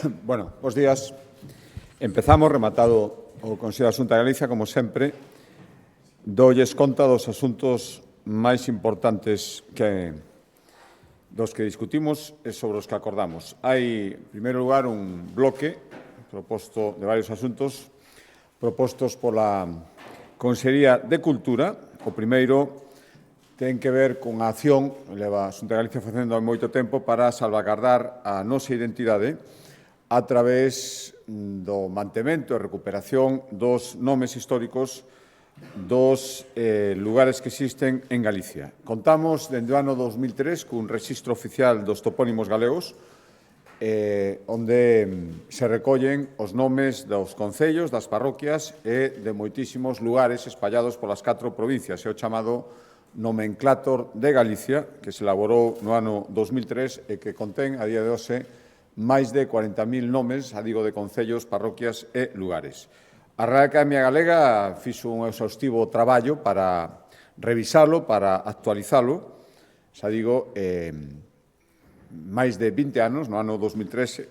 Bueno, bos días. Empezamos, rematado o Consello da Xunta de Galicia, como sempre, doulles conta dos asuntos máis importantes dos que discutimos e sobre os que acordamos. Hai, en primeiro lugar, un bloque proposto de varios asuntos propostos pola Consellería de Cultura. O primeiro ten que ver con a acción que leva a Xunta de Galicia facendo hai moito tempo para salvagardar a nosa identidade a través do mantemento e recuperación dos nomes históricos dos lugares que existen en Galicia. Contamos, dende o ano 2003, cun rexistro oficial dos topónimos galegos, onde se recollen os nomes dos concellos, das parroquias e de moitísimos lugares espallados polas 4 provincias. É o chamado Nomenclátor de Galicia, que se elaborou no ano 2003 e que contén, a día de hoxe, máis de 40.000 nomes, digo, de concellos, parroquias e lugares. A Real Academia Galega fixo un exhaustivo traballo para revisalo, para actualizalo, xa digo, máis de 20 anos, no ano 2003,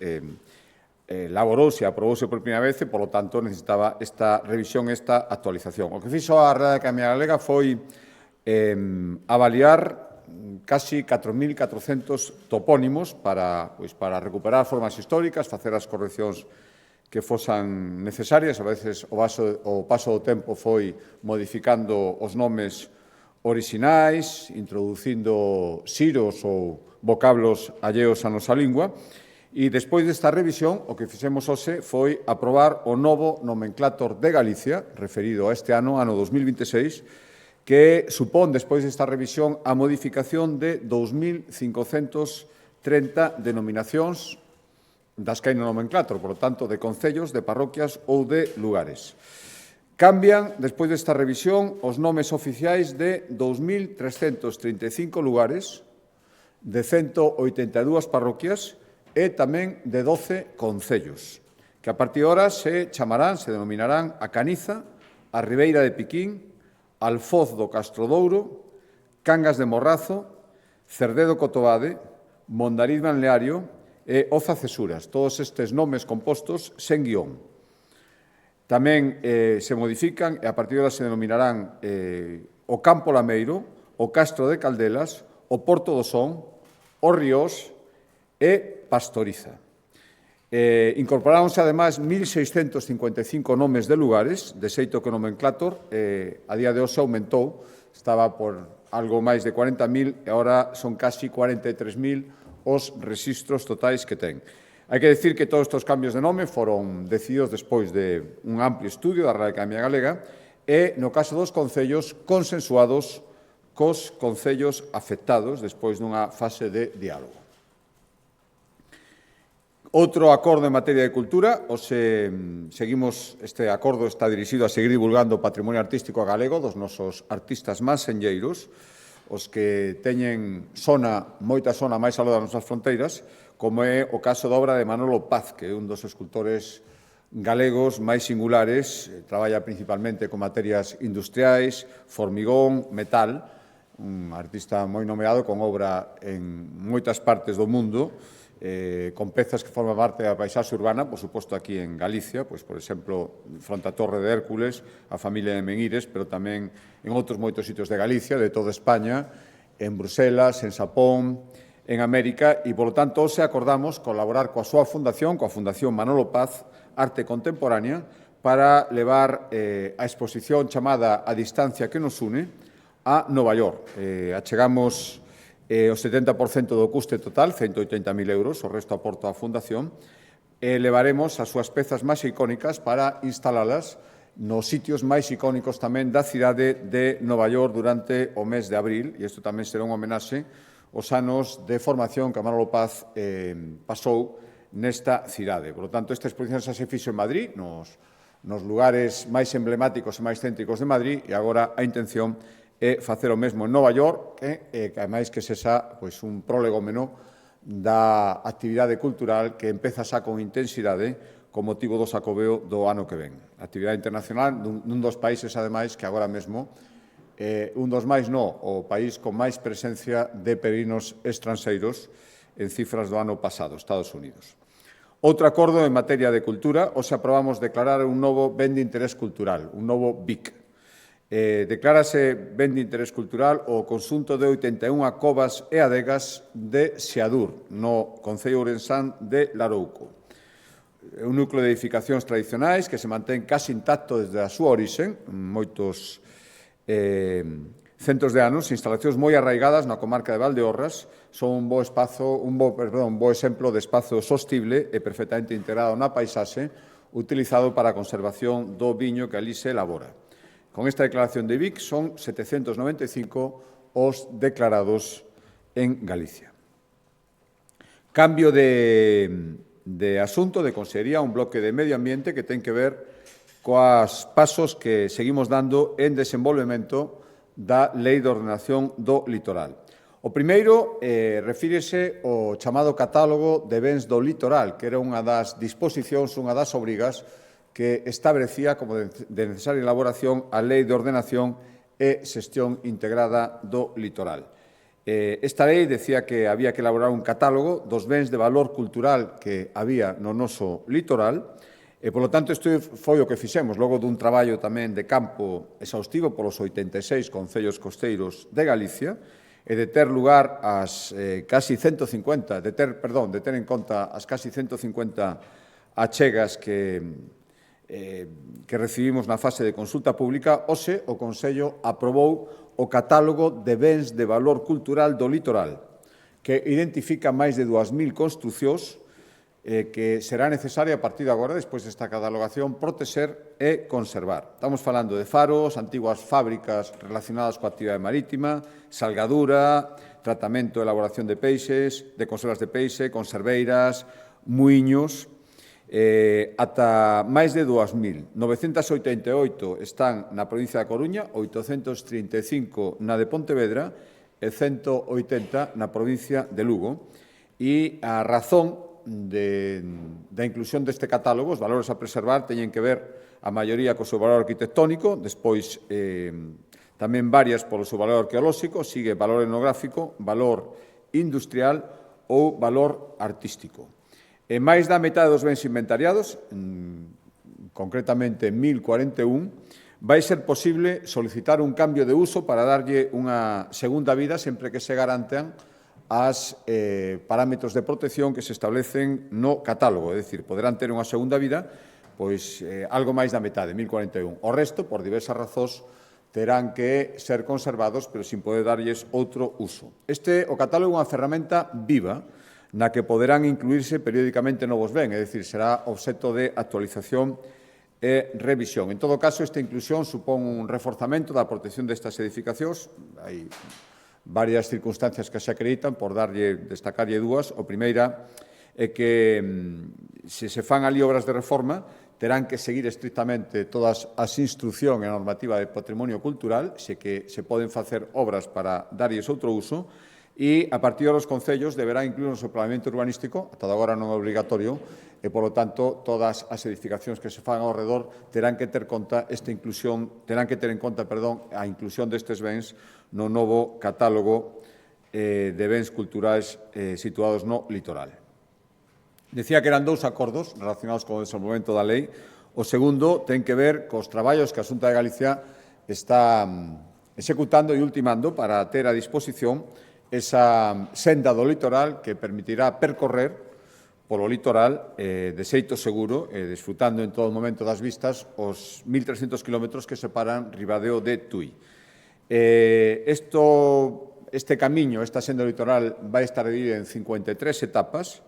elaborouse e aprobouse por primeira vez e, polo tanto, necesitaba esta revisión, esta actualización. O que fixo a Real Academia Galega foi avaliar casi 4.400 topónimos para recuperar formas históricas, facer as correccións que fosan necesarias. A veces o paso do tempo foi modificando os nomes orixinais, introducindo xiros ou vocablos alleos a nosa lingua. E despois desta revisión, o que fixemos hoxe foi aprobar o novo Nomenclátor de Galicia, referido a este ano, ano 2026, que supón, despois desta revisión, a modificación de 2.530 denominacións das que hai no nomenclátor, por lo tanto, de concellos, de parroquias ou de lugares. Cambian, despois desta revisión, os nomes oficiais de 2.335 lugares, de 182 parroquias e tamén de 12 concellos, que a partir de ahora se denominarán a Caniza, a Ribeira de Piquín, Alfoz do Castrodouro, Cangas de Morrazo, Cerdedo Cotobade, Mondariz Banleario e Oza Cesuras. Todos estes nomes compostos sen guión. Tamén se modifican e a partir de ahora se denominarán o Campo Lameiro, o Castro de Caldelas, o Porto do Son, o Ríos e Pastoriza. Incorporáronse, ademais, 1.655 nomes de lugares, de xeito que o nomenclátor a día de hoxe aumentou, estaba por algo máis de 40.000 e agora son casi 43.000 os rexistros totais que ten. Hai que decir que todos estes cambios de nome foron decididos despois de un amplio estudio da Real Academia Galega e, no caso dos concellos, consensuados cos concellos afectados despois dunha fase de diálogo. Outro acordo en materia de cultura, este acordo está dirixido a seguir divulgando o patrimonio artístico galego dos nosos artistas máis senlleiros, os que teñen moita sona máis aló das nosas fronteiras, como é o caso da obra de Manolo Paz, que é un dos escultores galegos máis singulares, traballa principalmente con materias industriais, formigón, metal, un artista moi nomeado con obra en moitas partes do mundo, con pezas que forman parte da paisaxe urbana, por suposto aquí en Galicia, pois, por exemplo, fronte a Torre de Hércules, a familia de Menguires, pero tamén en outros moitos sitios de Galicia, de toda España, en Bruselas, en Xapón, en América, e, por tanto, hoxe acordamos colaborar coa súa fundación, coa Fundación Manolo Paz, Arte Contemporánea, para levar a exposición chamada A distancia que nos une a Nova York. Achegamos o 70% do custe total, 180.000 euros, o resto aporta a Fundación, e levaremos as súas pezas máis icónicas para instalalas nos sitios máis icónicos tamén da cidade de Nova York durante o mes de abril, e isto tamén será un homenaxe aos anos de formación que Manolo Paz pasou nesta cidade. Por lo tanto, esta exposición xa se fixo en Madrid, nos lugares máis emblemáticos e máis céntricos de Madrid, e agora a intención e facer o mesmo en Nova York, que ademais que sexa un prólegómeno da actividade cultural que empeza xa con intensidade con motivo do Xacobeo do ano que ven. A actividade internacional nun dos países, ademais, que agora mesmo, un dos máis o país con máis presencia de peregrinos estranxeiros en cifras do ano pasado, Estados Unidos. Outro acordo en materia de cultura, hoxe aprobamos declarar un novo ben de interés cultural, un novo BIC. Declárase ben de interés cultural o conxunto de 81 covas e adegas de Seadur, no concello ourensán de Larouco. É un núcleo de edificacións tradicionais que se mantén casi intacto desde a súa orixen, moitos centos de anos, instalacións moi arraigadas na comarca de Valdeorras, son un bo exemplo de espazo sostible e perfectamente integrado na paisaxe, utilizado para a conservación do viño que ali se elabora. Con esta declaración de BIC son 795 os declarados en Galicia. Cambio de asunto, de consellería, un bloque de medio ambiente que ten que ver coas pasos que seguimos dando en desenvolvemento da Lei de Ordenación do Litoral. O primeiro refírese ao chamado catálogo de bens do litoral, que era unha das disposicións, unha das obrigas que establecía como de necesaria elaboración a Lei de Ordenación e Xestión Integrada do Litoral. Esta lei decía que había que elaborar un catálogo dos bens de valor cultural que había no noso litoral e, polo tanto, isto foi o que fixemos logo dun traballo tamén de campo exhaustivo polos 86 concellos costeiros de Galicia e de ter lugar as casi 150, de ter en conta as casi 150 achegas que recibimos na fase de consulta pública. Hoxe o Consello aprobou o catálogo de bens de valor cultural do litoral, que identifica máis de 2.000 construcións que será necesario a partir de agora, despois desta catalogación, protexer e conservar. Estamos falando de faros, antiguas fábricas relacionadas coa actividade marítima, salgadura, tratamento e elaboración de peixes, de conservas de peixe, conserveiras, muiños, ata máis de 2.000. 988 están na provincia da Coruña, 835 na de Pontevedra e 180 na provincia de Lugo. E a razón da inclusión deste catálogo, os valores a preservar, teñen que ver a maioría co seu valor arquitectónico, despois tamén varias polo seu valor arqueolóxico, sigue valor etnográfico, valor industrial ou valor artístico. E máis da metade dos bens inventariados, concretamente 1041, vai ser posible solicitar un cambio de uso para darlle unha segunda vida sempre que se garantan as parámetros de protección que se establecen no catálogo, é dicir, poderán ter unha segunda vida, pois algo máis da metade, 1041. O resto, por diversas razóns, terán que ser conservados, pero sin poder darlles outro uso. O catálogo é unha ferramenta viva na que poderán incluírse periódicamente novos bens, é dicir, será obxecto de actualización e revisión. En todo caso, esta inclusión supón un reforzamento da protección destas edificacións. Hai varias circunstancias que se acreditan, por destacarlle dúas. O primeira é que, se se fan ali obras de reforma, terán que seguir estrictamente todas as instruccións e a normativa de patrimonio cultural, se que se poden facer obras para darlles outro uso, e, a partir dos concellos, deberá incluir no seu planeamento urbanístico, ata agora non é obrigatorio, e, polo tanto, todas as edificacións que se fan ao redor terán que ter en conta a inclusión destes bens no novo catálogo de bens culturais situados no litoral. Decía que eran dous acordos relacionados con o desenvolvemento da lei. O segundo ten que ver cos traballos que a Xunta de Galicia está executando e ultimando para ter a disposición esa senda do litoral que permitirá percorrer polo litoral de xeito seguro e desfrutando en todo momento das vistas os 1.300 kilómetros que separan Ribadeo de Tui. Este camiño, esta senda litoral, vai estar dividida en 53 etapas,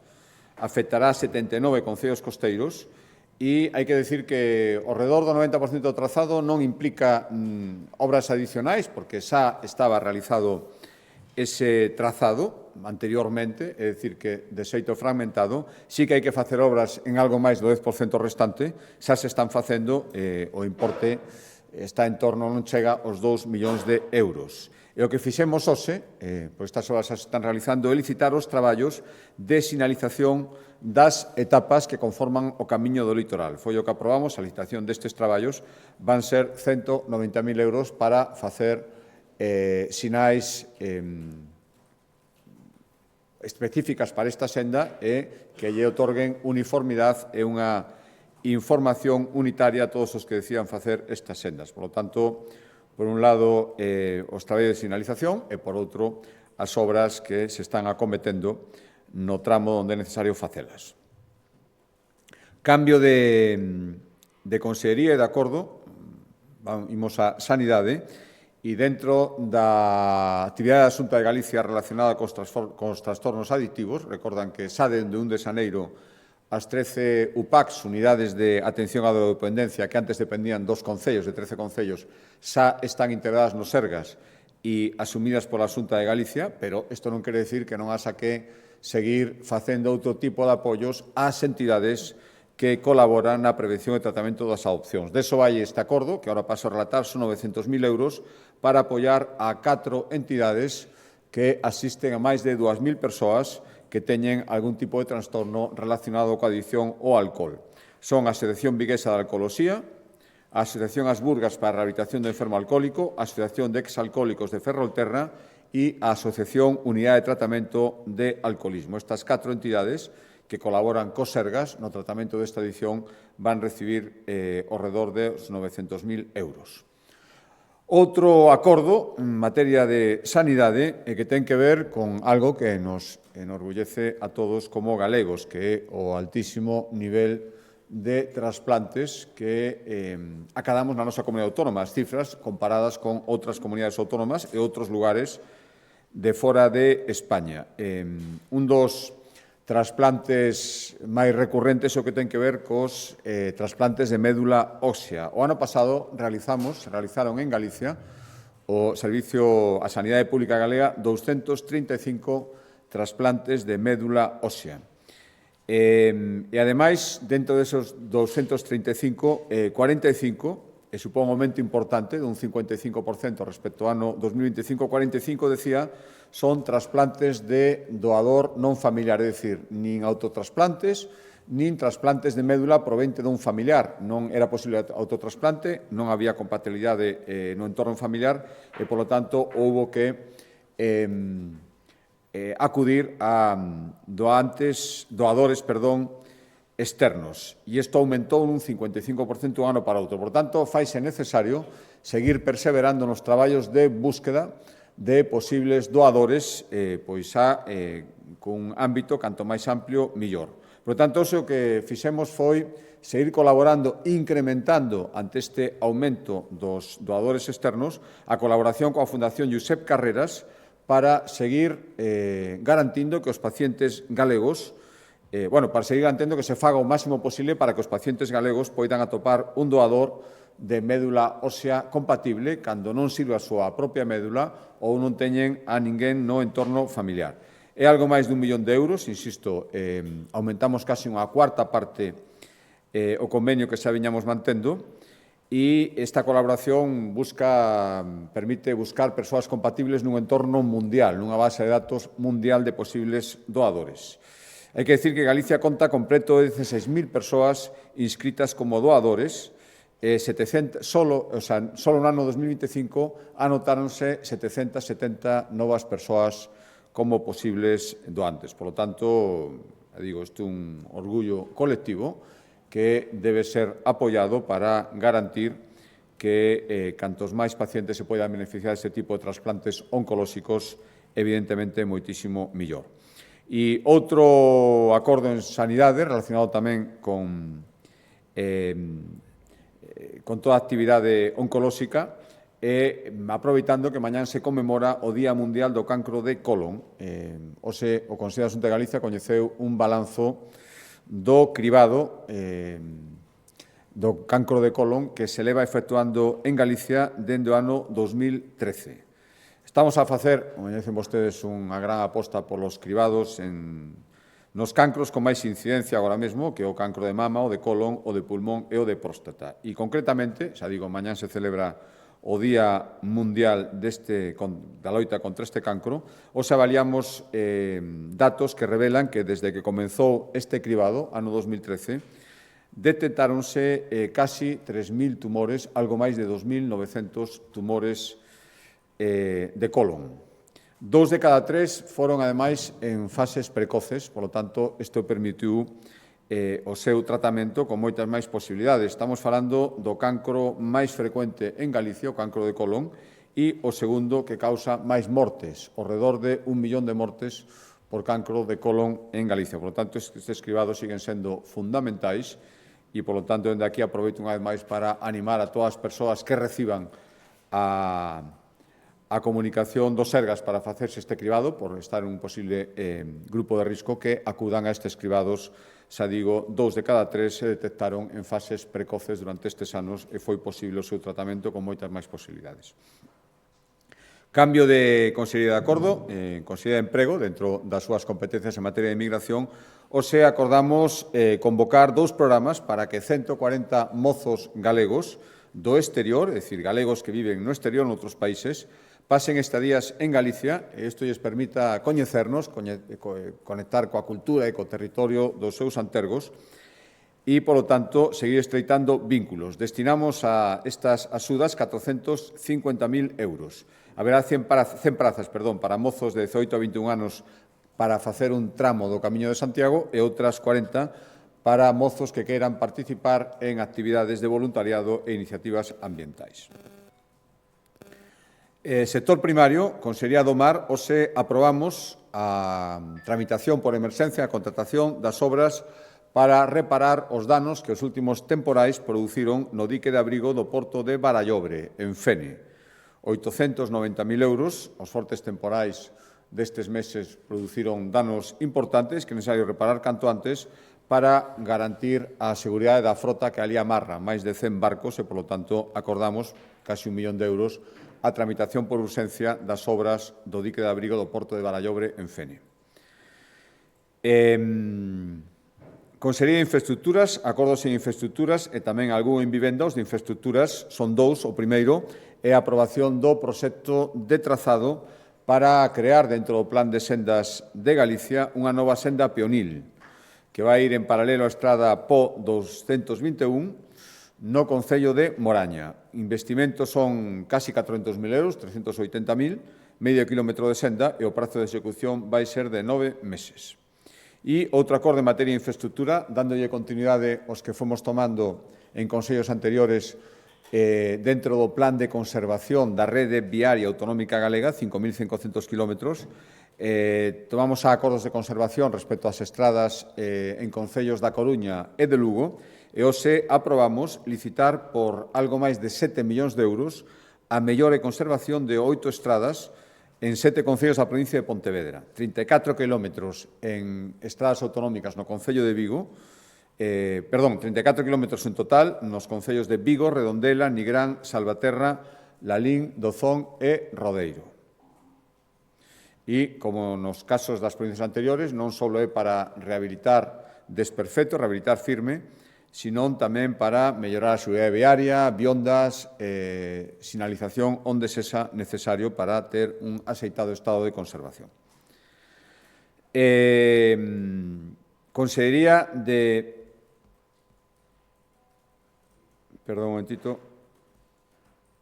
afectará 79 concellos costeiros e hai que decir que ao redor do 90% do trazado non implica obras adicionais, porque xa estaba realizado ese trazado anteriormente, é dicir, que de xeito fragmentado. Sí que hai que facer obras en algo máis do 10% restante, xa se están facendo, o importe está en torno, non chega aos 2 millóns de euros. E o que fixemos hoxe, pois estas obras se están realizando, é licitar os traballos de sinalización das etapas que conforman o camiño do litoral. Foi o que aprobamos, a licitación destes traballos van ser 190.000 euros para facer sinais específicas para esta senda é que lle otorguen uniformidade e unha información unitaria a todos os que decidan facer estas sendas. Por lo tanto, por un lado, os traballos de sinalización e, por outro, as obras que se están acometendo no tramo onde é necesario facelas. Cambio de consellería e de acordo, imos a Sanidade, e dentro da actividade da Xunta de Galicia relacionada cos trastornos aditivos, recordan que xa dende 1 de xaneiro as 13 UPACs, unidades de atención á drogodependencia, que antes dependían dos concellos, de 13 concellos, xa están integradas nos Sergas e asumidas pola Xunta de Galicia, pero isto non quere decir que non haxa que seguir facendo outro tipo de apoios ás entidades que colaboran na prevención e tratamento das adopcións. Deso vai este acordo, que agora paso a relatar, son 900.000 euros para apoiar a 4 entidades que asisten a máis de 2.000 persoas que teñen algún tipo de trastorno relacionado coa adicción ao alcohol. Son a Asociación Viguesa de Alcoholosía, a Asociación Asburgas para a Rehabilitación do Enfermo Alcohólico, a Asociación de Exalcohólicos de Ferrolterra e a Asociación Unidade de Tratamento de Alcoholismo. Estas 4 entidades que colaboran cos Sergas no tratamento desta adicción van recibir ao redor de 900.000 euros. Outro acordo en materia de sanidade que ten que ver con algo que nos enorgullece a todos como galegos, que é o altísimo nivel de trasplantes que acadamos na nosa comunidade autónoma, as cifras comparadas con outras comunidades autónomas e outros lugares de fora de España. Un dos trasplantes máis recurrentes o que ten que ver cos trasplantes de médula ósea. O ano pasado realizaron en Galicia o Servicio a Sanidade Pública Galega 235 trasplantes de médula ósea. E, ademais, dentro desos 235, 45, e supón un aumento importante dun 55% respecto ao ano 2025, 45, decía, son trasplantes de doador non familiar, é dicir, nin autotrasplantes, nin trasplantes de médula provente dun familiar. Non era posible autotrasplante, non había compatibilidade no entorno familiar e, polo tanto, houbo que acudir a doadores externos. E isto aumentou un 55% un ano para outro. Por tanto, faise necesario seguir perseverando nos traballos de búsqueda de posibles doadores, pois cun ámbito canto máis amplio, millor. Por tanto, o que fixemos foi seguir colaborando, incrementando ante este aumento dos doadores externos, a colaboración coa Fundación Josep Carreras para seguir garantindo que os pacientes galegos, para seguir garantindo que se faga o máximo posible para que os pacientes galegos poidan atopar un doador de médula ósea compatible cando non sirva a súa propia médula ou non teñen a ninguén no entorno familiar. É algo máis dun millón de euros, insisto, aumentamos casi unha cuarta parte o convenio que xa viñamos mantendo e esta colaboración permite buscar persoas compatibles nun entorno mundial, nunha base de datos mundial de posibles doadores. Hai que decir que Galicia conta con preto de 16.000 persoas inscritas como doadores. Solo no ano 2025 anotáronse 770 novas persoas como posibles doantes. Por lo tanto, digo, isto é un orgullo colectivo que debe ser apoiado para garantir que cantos máis pacientes se poidan beneficiar deste tipo de trasplantes oncolóxicos, evidentemente, moitísimo millor. E outro acordo en sanidade relacionado tamén con toda a actividade oncolóxica e aproveitando que mañán se conmemora o Día Mundial do Cancro de Colon. Hoxe o Consello da Xunta de Galicia coñeceu un balanzo do cribado do cancro de colon que se leva efectuando en Galicia dende o ano 2013. Estamos a facer, como dicen vostedes, unha gran aposta polos cribados nos cancros con máis incidencia agora mesmo, que é o cancro de mama, o de colon, o de pulmón e o de próstata. E, concretamente, xa digo, mañán se celebra o Día Mundial da loita contra este cancro, os avaliamos datos que revelan que desde que comenzou este cribado, ano 2013, detectáronse casi 3.000 tumores, algo máis de 2.900 tumores de colon. 2 de cada 3 foron, ademais, en fases precoces, polo tanto, isto permitiu o seu tratamento con moitas máis posibilidades. Estamos falando do cancro máis frecuente en Galicia, o cancro de colon, e o segundo que causa máis mortes, ao redor de 1 millón de mortes por cancro de colon en Galicia. Por lo tanto, estes cribados siguen sendo fundamentais e, por lo tanto, dende aquí aproveito unha vez máis para animar a todas as persoas que reciban a comunicación dos Sergas para facerse este cribado, por estar en un posible grupo de risco, que acudan a estes cribados. Xa digo, 2 de cada 3 se detectaron en fases precoces durante estes anos e foi posible o seu tratamento con moitas máis posibilidades. Cambio de Consellería de Acordo, Consellería de Emprego, dentro das súas competencias en materia de inmigración, hoxe acordamos convocar 2 programas para que 140 mozos galegos do exterior, é dicir, galegos que viven no exterior noutros países, pasen estadías en Galicia e isto lles permita coñecernos, conectar coa cultura e co territorio dos seus antergos e, polo tanto, seguir estreitando vínculos. Destinamos a estas axudas 450.000 euros. Haberá 100 prazas para mozos de 18 a 21 anos para facer un tramo do Camiño de Santiago e outras 40 para mozos que queiran participar en actividades de voluntariado e iniciativas ambientais. Sector primario, Consellería do Mar, hoxe aprobamos a tramitación por emerxencia, a contratación das obras para reparar os danos que os últimos temporais produciron no dique de abrigo do porto de Barallobre, en Fene. 890.000 euros, os fortes temporais destes meses produciron danos importantes que é necesario reparar canto antes para garantir a seguridade da frota que ali amarra, máis de 100 barcos e, polo tanto, acordamos casi 1 millón de euros a tramitación por urxencia das obras do dique de abrigo do porto de Barallobre en Fene. Consellería de Infraestructuras, acordos en infraestructuras e tamén algún en vivenda. Os de infraestructuras son 2. O primeiro é a aprobación do proxecto de trazado para crear dentro do Plan de Sendas de Galicia unha nova senda peonil que vai ir en paralelo á estrada PO 221 no concello de Moraña. Investimentos son casi 400.000 euros, 380.000, medio quilómetro de senda e o prazo de execución vai ser de 9 meses. E outro acordo en materia de infraestructura, dándolle continuidade aos que fomos tomando en consellos anteriores dentro do plan de conservación da rede viaria autonómica galega, 5.500 kilómetros, tomamos a acordos de conservación respecto ás estradas en concellos da Coruña e de Lugo, e hoxe aprobamos licitar por algo máis de 7 millóns de euros a mellora e conservación de 8 estradas en 7 concellos da provincia de Pontevedra. 34 kilómetros en estradas autonómicas no concello de Vigo, 34 kilómetros en total nos concellos de Vigo, Redondela, Nigrán, Salvaterra, Lalín, Dozón e Rodeiro. E, como nos casos das provincias anteriores, non só é para rehabilitar desperfecto, rehabilitar firme, senón tamén para mellorar a seguridade viaria, viondas, sinalización onde sexa necesario para ter un axeitado estado de conservación. Consellería de... Perdón un momentito.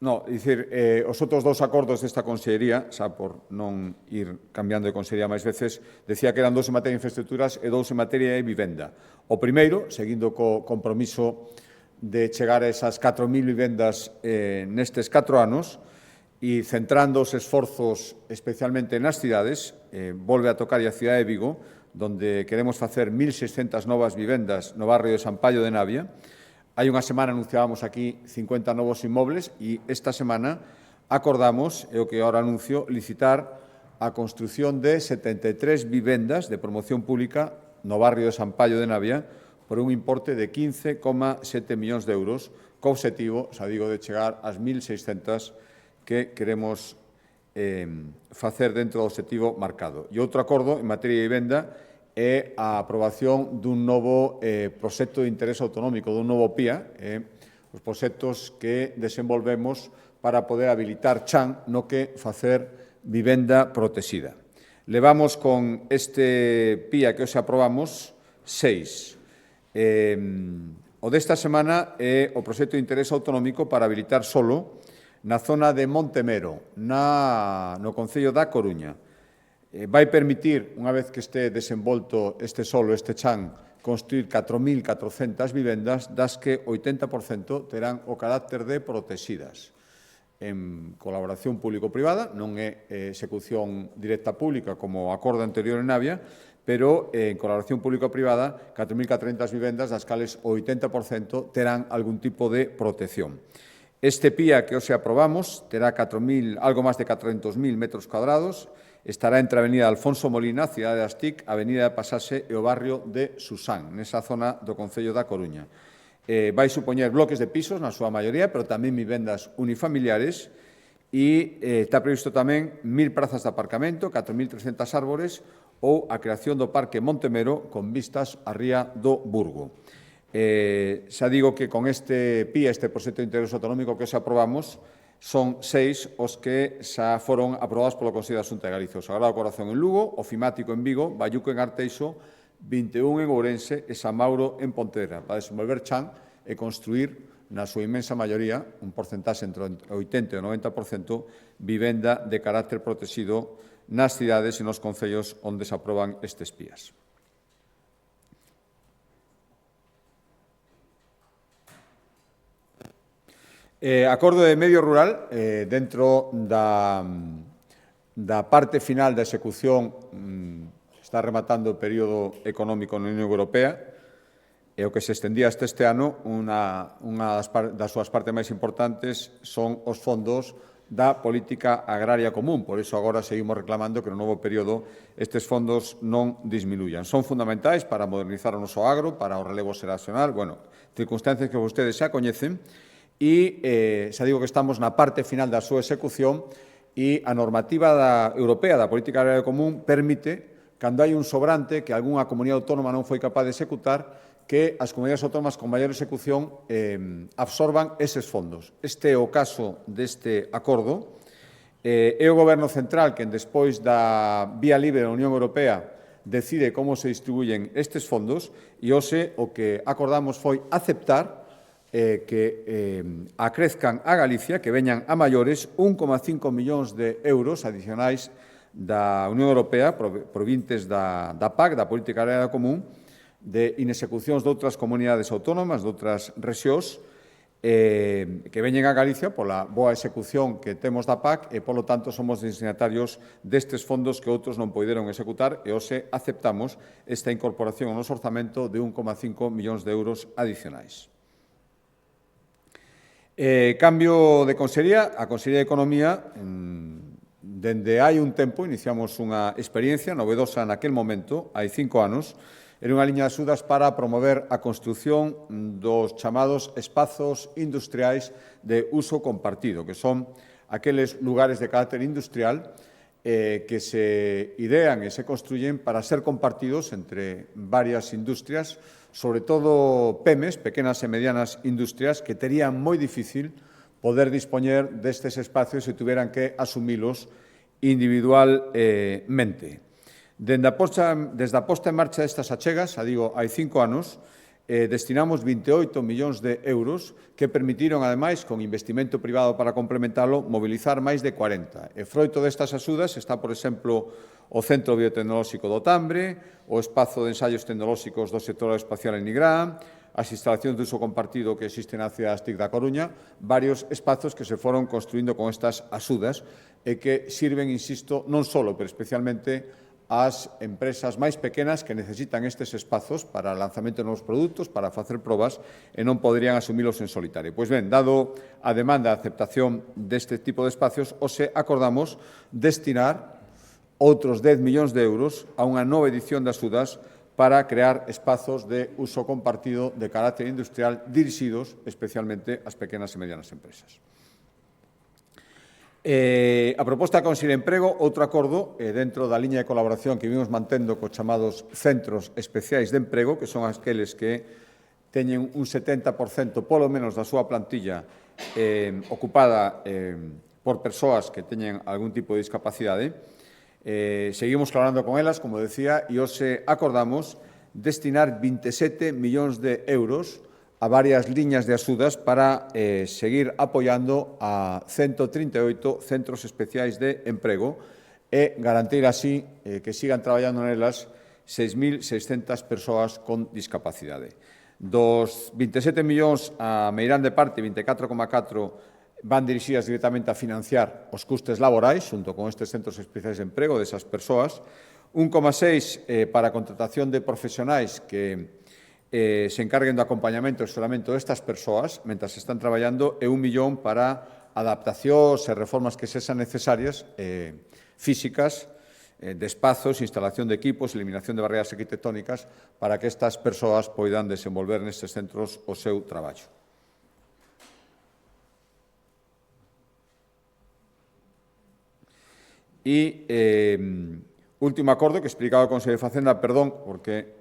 No, dicir, os outros 2 acordos desta consellería, xa por non ir cambiando de consellería máis veces, decía que eran 2 en materia de infraestructuras e 2 en materia de vivenda. O primeiro, seguindo co compromiso de chegar a esas 4.000 vivendas nestes 4 anos e centrando os esforzos especialmente nas cidades, volve a tocar a cidade de Vigo, donde queremos facer 1.600 novas vivendas no barrio de San Paio de Navia. Hai unha semana anunciábamos aquí 50 novos inmobles e esta semana acordamos, é o que ahora anuncio, licitar a construción de 73 vivendas de promoción pública no barrio de San Paio de Navia por un importe de 15,7 millóns de euros, co obxectivo, xa digo, de chegar ás 1.600 que queremos facer dentro do obxectivo marcado. E outro acordo en materia de vivenda é a aprobación dun novo proxecto de interés autonómico, dun novo PIA, os proxectos que desenvolvemos para poder habilitar chan no que facer vivenda protexida. Levamos con este PIA que hoxe aprobamos 6. O desta semana é o proxecto de interés autonómico para habilitar solo na zona de Montemero, no concello da Coruña. vai permitir, unha vez que este desenvolto este solo, este chan, construir 4.400 vivendas, das que 80% terán o carácter de protegidas. En colaboración público-privada, non é execución directa pública como o acordo anterior en Navia, pero en colaboración público-privada, 4.400 vivendas, das cales o 80% terán algún tipo de protección. Este PIA que hoxe aprobamos terá algo máis de 400.000 metros cuadrados, estará entre a avenida Alfonso Molina, cidade das TIC, a avenida de Pasaxe e o barrio de Susán, nesa zona do Concello da Coruña. Vai supoñer bloques de pisos, na súa maioría, pero tamén vivendas unifamiliares, e está previsto tamén 1.000 prazas de aparcamento, 4.300 árbores ou a creación do Parque Montemero con vistas á ría do Burgo. Xa digo que con este PIA, este proxecto de interés autonómico que se aprobamos, son 6 os que xa foron aprobados polo Consello da Xunta de Galicia. O Sagrado Corazón en Lugo, o Fimático en Vigo, Bayuco en Arteixo, 21 en Ourense e San Mauro en Pontevedra, para desenvolver chan e construir, na súa inmensa maioría, un porcentaxe entre o 80 e o 90%, vivenda de carácter protegido nas cidades e nos concellos onde se aproban estes PIAs. Acordo de medio rural, dentro da parte final da execución, está rematando o período económico na Unión Europea, e o que se estendía hasta este ano, unha das súas partes máis importantes son os fondos da política agraria común. Por iso agora seguimos reclamando que no novo período estes fondos non disminuyan. Son fundamentais para modernizar o noso agro, para o relevo xeracional, circunstancias que vostedes xa coñecen, e xa digo que estamos na parte final da súa execución e a normativa europea da política agraria común permite, cando hai un sobrante que algunha comunidade autónoma non foi capaz de executar, que as comunidades autónomas con maior execución absorban eses fondos. Este é o caso deste acordo. É o Goberno central que, despois da vía libre da Unión Europea, decide como se distribuyen estes fondos e hoxe o que acordamos foi aceptar que acrezcan a Galicia, que veñan a maiores 1,5 millóns de euros adicionais da Unión Europea provintes da PAC, da Política Agraria Común, de inexecucións de outras comunidades autónomas, de outras rexións, que veñen a Galicia pola boa execución que temos da PAC e, polo tanto, somos destinatarios destes fondos que outros non poideron executar e hoxe aceptamos esta incorporación ao noso orzamento de 1,5 millóns de euros adicionais. Cambio de consellería. A Consellería de Economía, dende hai un tempo, iniciamos unha experiencia novedosa naquel momento, hai 5 anos, era unha liña de axudas para promover a construción dos chamados espazos industriais de uso compartido, que son aqueles lugares de carácter industrial que se idean e se construyen para ser compartidos entre varias industrias, sobre todo PEMES, pequenas e medianas industrias, que terían moi difícil poder dispoñer destes espacios se tuveran que asumilos individualmente. Desde a posta en marcha destas achegas, digo, hai 5 anos, destinamos 28 millóns de euros que permitiron, ademais, con investimento privado para complementalo, mobilizar máis de 40. E froito destas axudas está, por exemplo, o Centro Biotecnolóxico do Tambre, o espazo de ensaios tecnolóxicos do sector espacial en Nigrán, as instalacións de uso compartido que existen na cidade TIC da Coruña, varios espazos que se foron construindo con estas axudas e que sirven, insisto, non só, pero especialmente as empresas máis pequenas que necesitan estes espazos para o lanzamento de novos produtos, para facer probas e non poderían asumilos en solitario. Pois ben, dado a demanda de aceptación deste tipo de espacios, hoxe acordamos destinar outros 10 millóns de euros a unha nova edición de axudas para crear espazos de uso compartido de carácter industrial dirixidos especialmente ás pequenas e medianas empresas. A proposta da Consellería de Emprego, outro acordo dentro da liña de colaboración que vimos mantendo cos chamados centros especiais de emprego, que son aqueles que teñen un 70% polo menos da súa plantilla ocupada por persoas que teñen algún tipo de discapacidade. Seguimos colaborando con elas, como decía, e hoxe acordamos destinar 27 millóns de euros a varias liñas de axudas para seguir apoiando a 138 centros especiais de emprego e garantir así que sigan traballando nelas 6.600 persoas con discapacidade. Dos 27 millóns a Meirán de parte, 24,4 van dirixidas directamente a financiar os custes laborais, xunto con estes centros especiais de emprego desas persoas, 1,6 para a contratación de profesionais que se encarguen do acompañamento e asesoramento destas persoas mentras están traballando e 1 millón para adaptacións e reformas que sexan necesarias físicas, de espazos, instalación de equipos, eliminación de barreras arquitectónicas para que estas persoas poidan desenvolver nestes centros o seu traballo. E último acordo que explicaba o Consello de Facenda, perdón, porque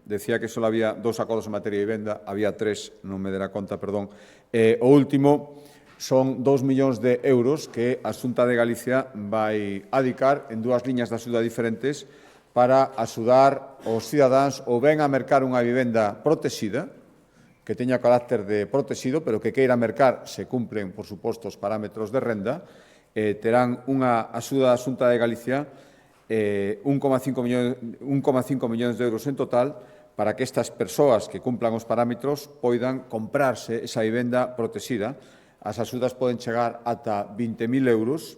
decía que só había 2 acordos en materia de vivenda, había 3, non me dera conta, perdón. O último son 2 millóns de euros que a Xunta de Galicia vai adicar en 2 liñas de axuda diferentes para axudar os cidadáns ou ben a mercar unha vivenda protexida, que teña carácter de protegido, pero que queira mercar, se cumplen, por suposto, os parámetros de renda, terán unha axuda da Xunta de Galicia 1,5 millóns de euros en total para que estas persoas que cumplan os parámetros poidan comprarse esa vivenda protexida. As axudas poden chegar ata 20.000 euros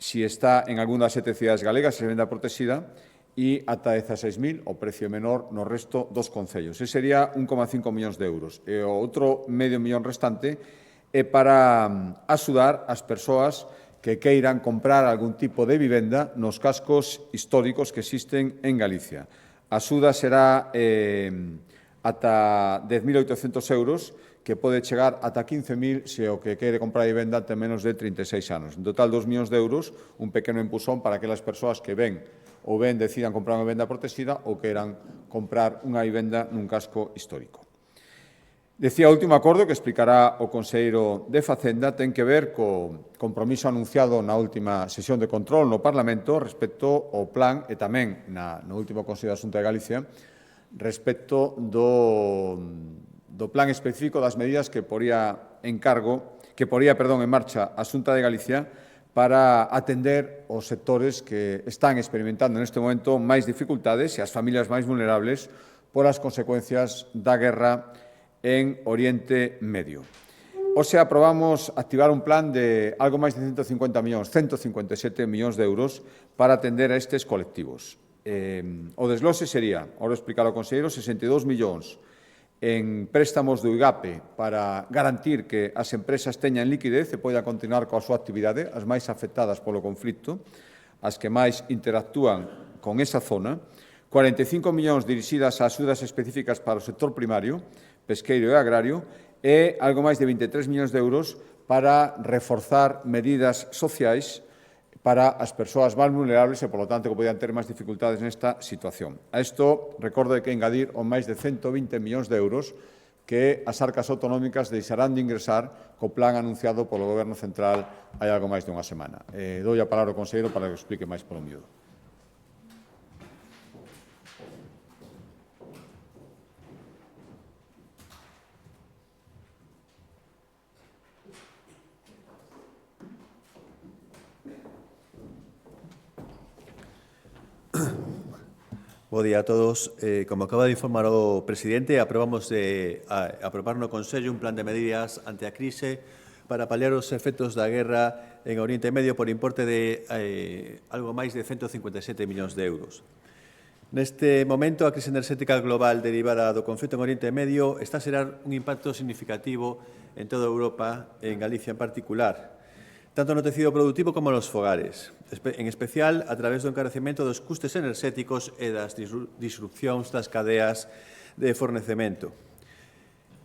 se está en algunha das 7 cidades galegas, se venda protexida, e ata 16.000, o precio menor, no resto dos concellos. Ese sería 1,5 millóns de euros. E o outro medio millón restante é para axudar as persoas que queiran comprar algún tipo de vivenda nos cascos históricos que existen en Galicia. A axuda será ata 10.800 euros, que pode chegar ata 15.000 se o que quere comprar a vivenda ten menos de 36 anos. En total, 2 millóns de euros, un pequeno empusón para aquelas persoas que ven ou ben decidan comprar unha vivenda protexida ou queiran comprar unha vivenda nun casco histórico. Decía o último acordo que explicará o Conselleiro de Facenda ten que ver co compromiso anunciado na última sesión de control no Parlamento respecto ao plan e tamén no último Consello da Xunta de Galicia respecto do plan específico das medidas que poría en marcha a Xunta de Galicia para atender os sectores que están experimentando neste momento máis dificultades e as familias máis vulnerables por as consecuencias da guerra en Oriente Medio. Hoxe aprobamos activar un plan de algo máis de 157 millóns de euros para atender a estes colectivos. O desglose sería, ahora explicar ao conselleiro, 62 millóns en préstamos do IGAPE para garantir que as empresas teñan liquidez e poidan continuar coa súa actividade, as máis afectadas polo conflito, as que máis interactúan con esa zona, 45 millóns dirixidas a axudas específicas para o sector primario, pesqueiro e agrario, e algo máis de 23 millóns de euros para reforzar medidas sociais para as persoas máis vulnerables e, polo tanto, que poden ter máis dificultades nesta situación. A isto, recordo que engadir o máis de 120 millóns de euros que as arcas autonómicas deixarán de ingresar co plan anunciado polo Goberno Central hai algo máis de unha semana. Dou a palabra ao conselleiro para que o explique máis polo miúdo. Bo día a todos. Como acaba de informar o presidente, aprobamos aprobar no Consello un plan de medidas ante a crise para paliar os efectos da guerra en Oriente Medio por importe de algo máis de 157 millóns de euros. Neste momento, a crise enerxética global derivada do conflito en Oriente Medio está a xerar un impacto significativo en toda Europa e en Galicia en particular, tanto no tecido productivo como nos fogares, en especial a través do encarecemento dos custes enerxéticos e das disrupcións das cadeas de fornecemento.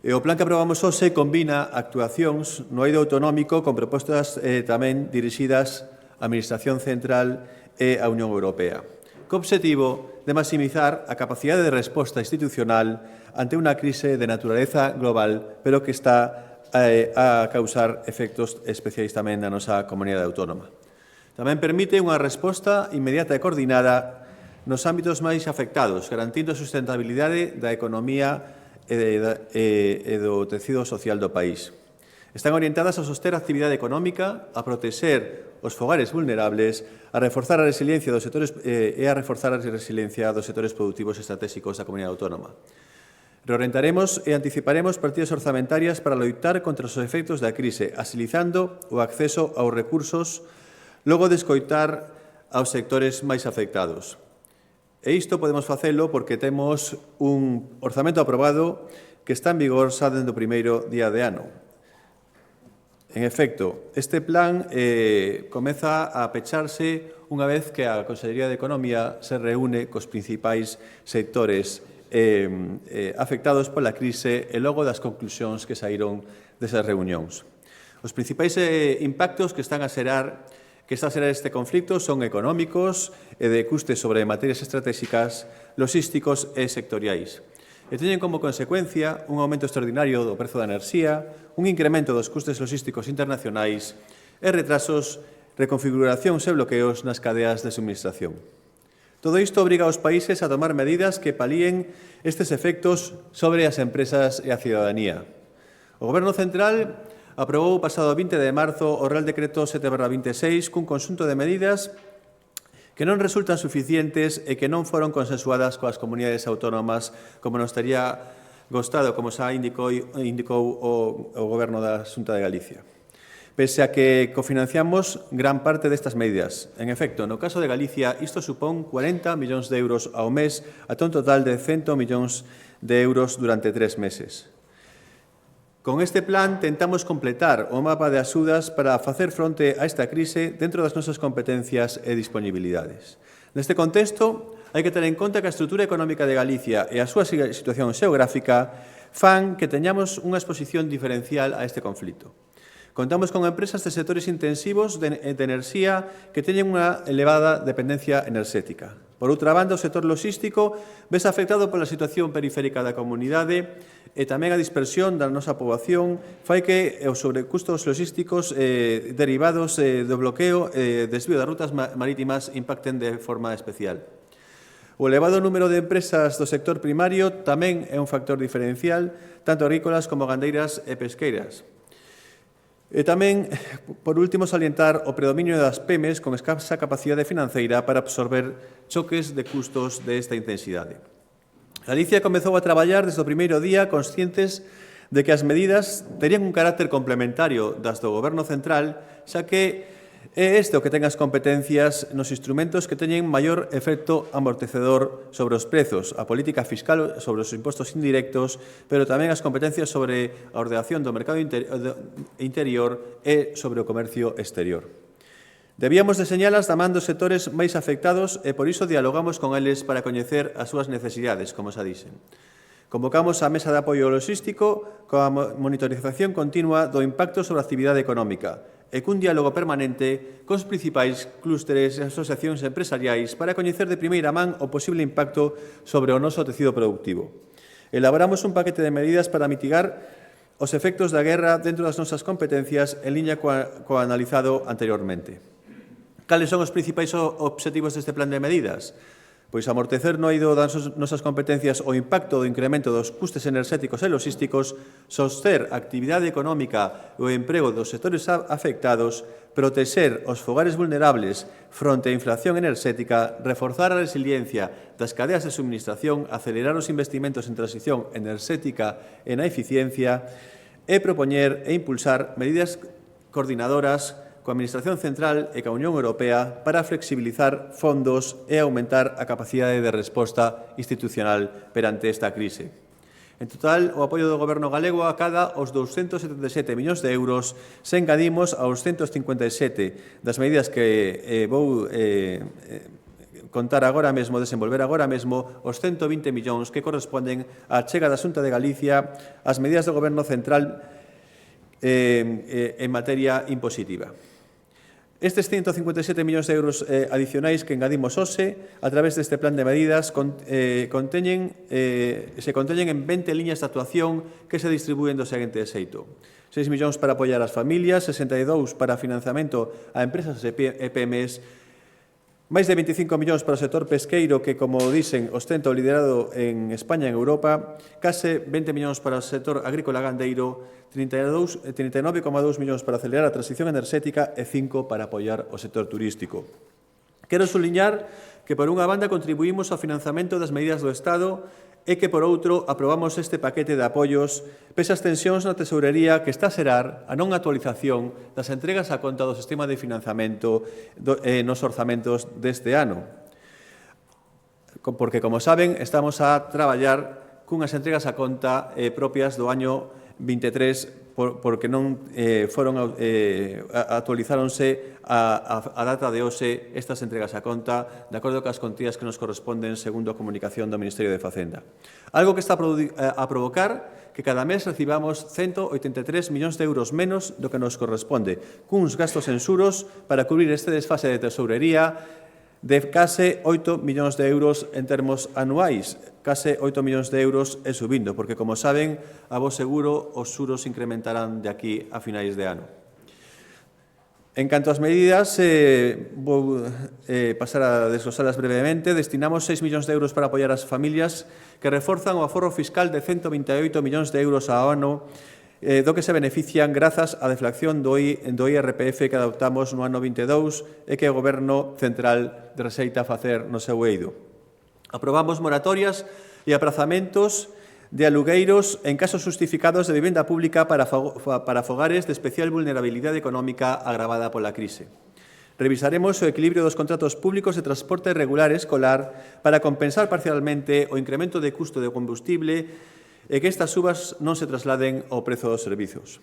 E o plan que aprobamos hoxe combina actuacións no eido autonómico con propostas tamén dirixidas á Administración Central e á Unión Europea, co obxectivo de maximizar a capacidade de resposta institucional ante unha crise de naturaleza global, pero que está a causar efectos especiais tamén na nosa comunidade autónoma. Tamén permite unha resposta inmediata e coordinada nos ámbitos máis afectados, garantindo a sustentabilidade da economía e do tecido social do país. Están orientadas a soster a actividade económica, a protexer os fogares vulnerables, a reforzar a resiliencia dos sectores produtivos estratégicos da comunidade autónoma. Reorientaremos e anticiparemos partidas orzamentarias para loitar contra os efectos da crise, asilizando o acceso aos recursos logo de escoitar aos sectores máis afectados. E isto podemos facelo porque temos un orzamento aprobado que está en vigor xa dende o primeiro día de ano. En efecto, este plan comeza a pecharse unha vez que a Consellería de Economía se reúne cos principais sectores afectados pola crise e logo das conclusións que saíron desas reunións. Os principais impactos que está a xerar este conflito son económicos e de custes sobre materias estratégicas, logísticos e sectoriais. E teñen como consecuencia un aumento extraordinario do prezo da enerxía, un incremento dos custes logísticos internacionais e retrasos, reconfiguracións e bloqueos nas cadeas de suministración. Todo isto obriga aos países a tomar medidas que palíen estes efectos sobre as empresas e a cidadanía. O Goberno Central aprobou o pasado 20 de marzo o Real Decreto 7/26 cun conxunto de medidas que non resultan suficientes e que non foron consensuadas coas comunidades autónomas como nos tería gostado, como xa indicou o Goberno da Xunta de Galicia. Pese a que cofinanciamos gran parte destas medidas. En efecto, no caso de Galicia, isto supón 40 millóns de euros ao mes, ata un total de 100 millóns de euros durante 3 meses. Con este plan tentamos completar o mapa de axudas para facer fronte a esta crise dentro das nosas competencias e disponibilidades. Neste contexto, hai que ter en conta que a estrutura económica de Galicia e a súa situación xeográfica fan que teñamos unha exposición diferencial a este conflito. Contamos con empresas de sectores intensivos de enerxía que teñen unha elevada dependencia enerxética. Por outra banda, o sector logístico vese afectado pola situación periférica da comunidade e tamén a dispersión da nosa poboación fai que os sobrecustos logísticos derivados do bloqueo e desvío das rutas marítimas impacten de forma especial. O elevado número de empresas do sector primario tamén é un factor diferencial, tanto agrícolas como gandeiras e pesqueiras. E tamén, por último, salientar o predominio das PEMEs con escasa capacidade financeira para absorber choques de custos desta intensidade. Galicia comezou a traballar desde o primeiro día conscientes de que as medidas terían un carácter complementario das do Goberno Central, xa que é este o que ten as competencias nos instrumentos que teñen maior efecto amortecedor sobre os prezos, a política fiscal sobre os impostos indirectos, pero tamén as competencias sobre a ordenación do mercado interior e sobre o comercio exterior. Debíamos deseñalas da man dos sectores máis afectados e por iso dialogamos con eles para coñecer as súas necesidades, como xa dixen. Convocamos a Mesa de Apoio Logístico coa monitorización continua do impacto sobre a actividade económica e cun diálogo permanente cos principais clústeres e asociacións empresariais para coñecer de primeira man o posible impacto sobre o noso tecido productivo. Elaboramos un paquete de medidas para mitigar os efectos da guerra dentro das nosas competencias en liña coa analizado anteriormente. Cales son os principais obxectivos deste plan de medidas? Pois amortecer no eido das nosas competencias o impacto do incremento dos custes enerxéticos e logísticos, soster a actividade económica e o emprego dos sectores afectados, protexer os fogares vulnerables fronte á inflación enerxética, reforzar a resiliencia das cadeas de suministración, acelerar os investimentos en transición enerxética e na eficiencia e propoñer e impulsar medidas coordinadoras coa Administración Central e coa Unión Europea para flexibilizar fondos e aumentar a capacidade de resposta institucional perante esta crise. En total, o apoio do Goberno galego acada os 277 millóns de euros, se engadimos aos 157 das medidas que vou contar agora mesmo, desenvolver agora mesmo, os 120 millóns que corresponden á chega da Xunta de Galicia ás medidas do Goberno Central en materia impositiva. Estes 157 millóns de euros adicionais que engadimos hoxe a través deste plan de medidas se conteñen en 20 liñas de actuación que se distribúen do seguinte xeito. 6 millóns para apoiar as familias, 62 para financiamento a empresas e PMEs, Máis de 25 millóns para o sector pesqueiro que, como dicen, ostenta o liderado en España e en Europa, case 20 millóns para o sector agrícola gandeiro, 39,2 millóns para acelerar a transición enerxética e 5 para apoiar o sector turístico. Quero subliñar que, por unha banda, contribuímos ao financiamento das medidas do Estado e que, por outro, aprobamos este paquete de apoios pese as tensións na tesourería que está a xerar a non actualización das entregas a conta do sistema de financiamento nos orzamentos deste ano. Porque, como saben, estamos a traballar cunhas entregas a conta propias do año 23 porque non actualizáronse a data de hoxe estas entregas a conta de acordo cas contías que nos corresponden segundo a comunicación do Ministerio de Facenda. Algo que está a provocar que cada mes recibamos 183 millóns de euros menos do que nos corresponde, cuns gastos en xuros para cubrir este desfase de tesourería de case 8 millóns de euros en termos anuais, case 8 millóns de euros e subindo, porque, como saben, a vos seguro os xuros incrementarán de aquí a finais de ano. En canto ás medidas, vou pasar a desglosalas brevemente. Destinamos 6 millóns de euros para apoiar as familias que reforzan o aforro fiscal de 128 millóns de euros ao ano do que se benefician grazas á deflación do IRPF que adoptamos no ano 22 e que o Goberno Central rexeita facer no seu eido. Aprobamos moratorias e aprazamentos de alugueiros en casos justificados de vivenda pública para fogares de especial vulnerabilidade económica agravada pola crise. Revisaremos o equilibrio dos contratos públicos de transporte regular escolar para compensar parcialmente o incremento de custo de combustible e que estas subas non se trasladen ao prezo dos servizos.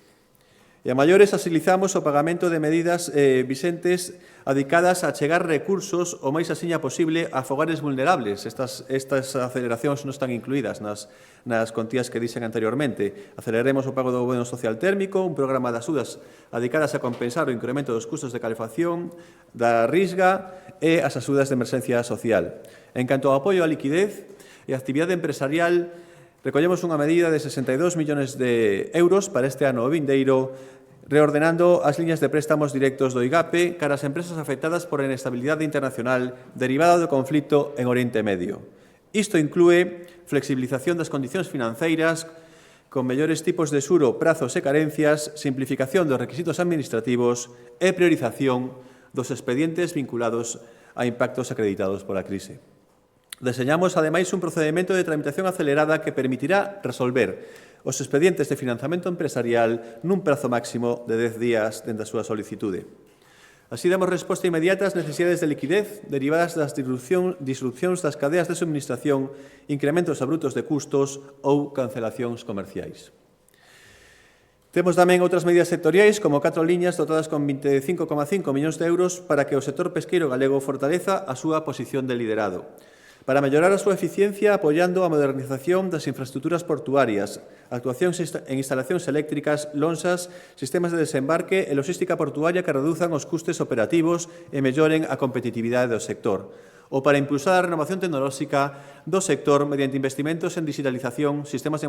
E a maiores agilizamos o pagamento de medidas vixentes adicadas a chegar recursos o máis asiña posible a fogares vulnerables. Estas aceleracións non están incluídas nas contías que dixen anteriormente. Aceleraremos o pago do bono social térmico, un programa de axudas adicadas a compensar o incremento dos custos de calefacción, da risga e as axudas de emerxencia social. En canto ao apoio á liquidez e a actividade empresarial, recollemos unha medida de 62 millóns de euros para este ano vindeiro, reordenando as liñas de préstamos directos do IGAPE cara ás empresas afectadas por a inestabilidade internacional derivada do conflito en Oriente Medio. Isto inclúe flexibilización das condicións financeiras, con mellores tipos de xuro, prazos e carencias, simplificación dos requisitos administrativos e priorización dos expedientes vinculados a impactos acreditados pola crise. Deseñamos, ademais, un procedimento de tramitación acelerada que permitirá resolver os expedientes de financiamento empresarial nun prazo máximo de 10 días dende a súa solicitude. Así damos resposta inmediata ás necesidades de liquidez derivadas das disrupcións das cadeas de suministración, incrementos abruptos de custos ou cancelacións comerciais. Temos tamén outras medidas sectoriais, como 4 liñas dotadas con 25,5 millóns de euros para que o sector pesqueiro galego fortaleza a súa posición de liderado. Para mellorar a súa eficiencia, apoiando a modernización das infraestructuras portuarias, actuacións en instalacións eléctricas, lonxas, sistemas de desembarque e logística portuaria que reduzan os custes operativos e melloren a competitividade do sector, ou para impulsar a renovación tecnolóxica do sector mediante investimentos en digitalización, sistemas de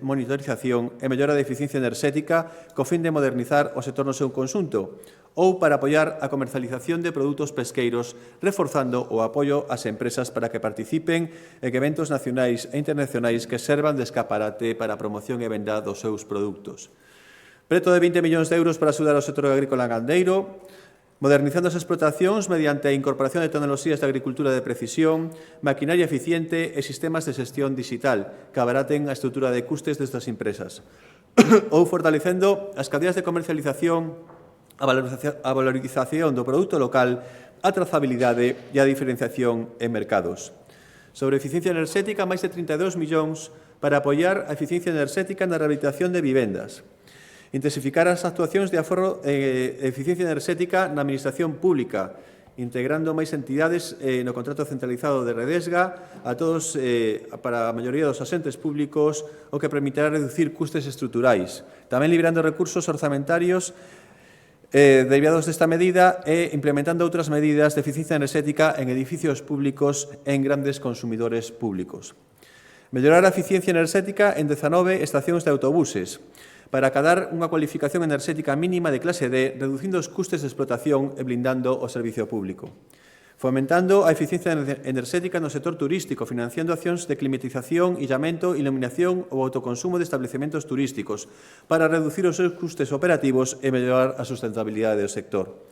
monitorización e mellora de eficiencia enerxética co fin de modernizar o sector no seu conxunto, ou para apoiar a comercialización de produtos pesqueiros, reforzando o apoio ás empresas para que participen en eventos nacionais e internacionais que servan de escaparate para a promoción e venda dos seus produtos. Preto de 20 millóns de euros para axudar ao sector agrícola gandeiro, modernizando as explotacións mediante a incorporación de tecnoloxías de agricultura de precisión, maquinaria eficiente e sistemas de xestión digital que abaraten a estrutura de custes destas empresas, ou fortalecendo as cadeas de comercialización, a valorización do produto local, a trazabilidade e a diferenciación en mercados. Sobre eficiencia enerxética, máis de 32 millóns para apoiar a eficiencia enerxética na rehabilitación de vivendas. Intensificar as actuacións de aforro e eficiencia enerxética na administración pública, integrando máis entidades no contrato centralizado de Redesga a todos para a maioría dos asentes públicos, o que permitirá reducir custes estruturais. Tamén liberando recursos orzamentarios derivados desta medida e implementando outras medidas de eficiencia enerxética en edificios públicos e en grandes consumidores públicos. Mellorar a eficiencia enerxética en 19 estacións de autobuses para acadar unha cualificación enerxética mínima de clase D, reducindo os custes de explotación e blindando o servicio público. fomentando a eficiencia enerxética no sector turístico, financiando accións de climatización, illamento, iluminación ou autoconsumo de establecementos turísticos para reducir os seus custes operativos e mellorar a sustentabilidade do sector.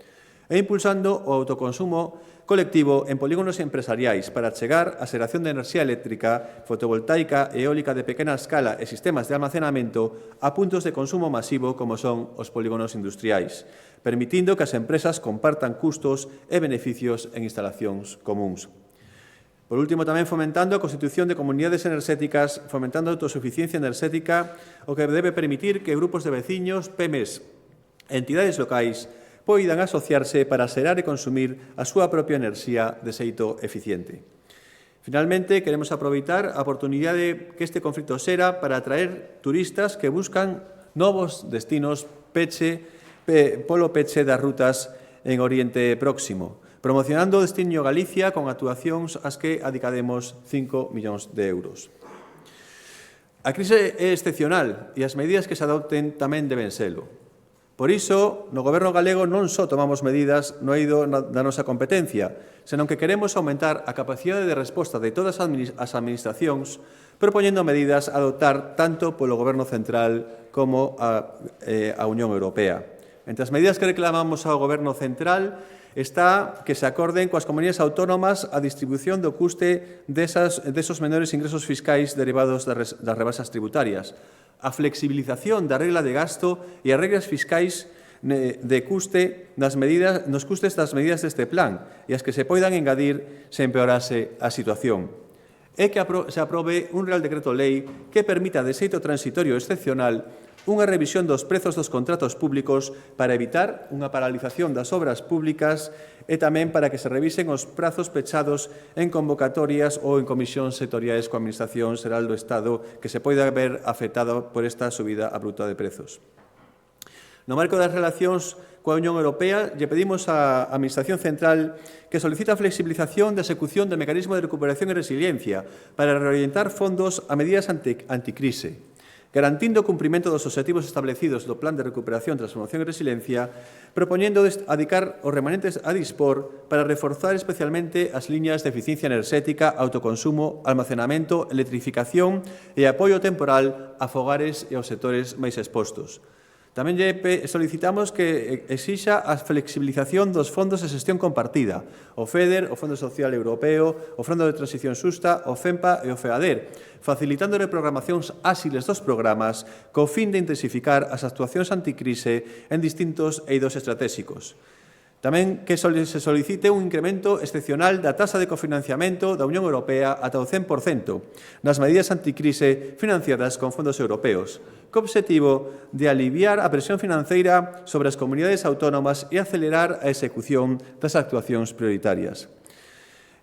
E impulsando o autoconsumo colectivo en polígonos empresariais para chegar a xeración de enerxía eléctrica, fotovoltaica e eólica de pequena escala e sistemas de almacenamento a puntos de consumo masivo como son os polígonos industriais, permitindo que as empresas compartan custos e beneficios en instalacións comúns. Por último, tamén fomentando a constitución de comunidades enerxéticas, fomentando a autosuficiencia enerxética, o que debe permitir que grupos de veciños, PEMES e entidades locais poidan asociarse para xerar e consumir a súa propia enerxía de xeito eficiente. Finalmente, queremos aproveitar a oportunidade que este conflito xera para atraer turistas que buscan novos destinos polo peche das rutas en Oriente Próximo, promocionando o destino Galicia con actuacións ás que adicademos 5 millóns de euros. A crise é excepcional e as medidas que se adopten tamén deben selo. Por iso, no Goberno galego non só tomamos medidas no eido da nosa competencia, senón que queremos aumentar a capacidade de resposta de todas as administracións, propoñendo medidas a adoptar tanto polo Goberno central como a Unión Europea. Entre as medidas que reclamamos ao Goberno central está que se acorden coas comunidades autónomas a distribución do custe desos menores ingresos fiscais derivados das rebaixas tributarias, a flexibilización da regla de gasto e as regras fiscais de custe nos custes das medidas deste plan e as que se poidan engadir se empeorase a situación. É que se aprobe un Real Decreto Lei que permita de xeito transitorio excepcional unha revisión dos prezos dos contratos públicos para evitar unha paralización das obras públicas e tamén para que se revisen os prazos pechados en convocatorias ou en comisións sectoriais coa Administración Xeral do Estado que se poida ver afectado por esta subida abrupta de prezos. No marco das relacións coa Unión Europea, lle pedimos á Administración Central que solicite a flexibilización da execución do mecanismo de recuperación e resiliencia para reorientar fondos a medidas anticrise, garantindo o cumprimento dos obxectivos establecidos do Plan de Recuperación, Transformación e Resiliencia, propoñendo adicar os remanentes a dispor para reforzar especialmente as liñas de eficiencia enerxética, autoconsumo, almacenamento, electrificación e apoio temporal a fogares e aos sectores máis expostos. Tamén lle solicitamos que exixa a flexibilización dos fondos de xestión compartida, o FEDER, o Fondo Social Europeo, o Fondo de Transición Xusta, o FEMPA e o FEADER, facilitando reprogramacións áxiles dos programas co fin de intensificar as actuacións anticrise en distintos eidos estratégicos. Tamén que se solicite un incremento excepcional da taxa de cofinanciamento da Unión Europea ata o 100% nas medidas anticrise financiadas con fondos europeos, co obxectivo de aliviar a presión financeira sobre as comunidades autónomas e acelerar a execución das actuacións prioritarias.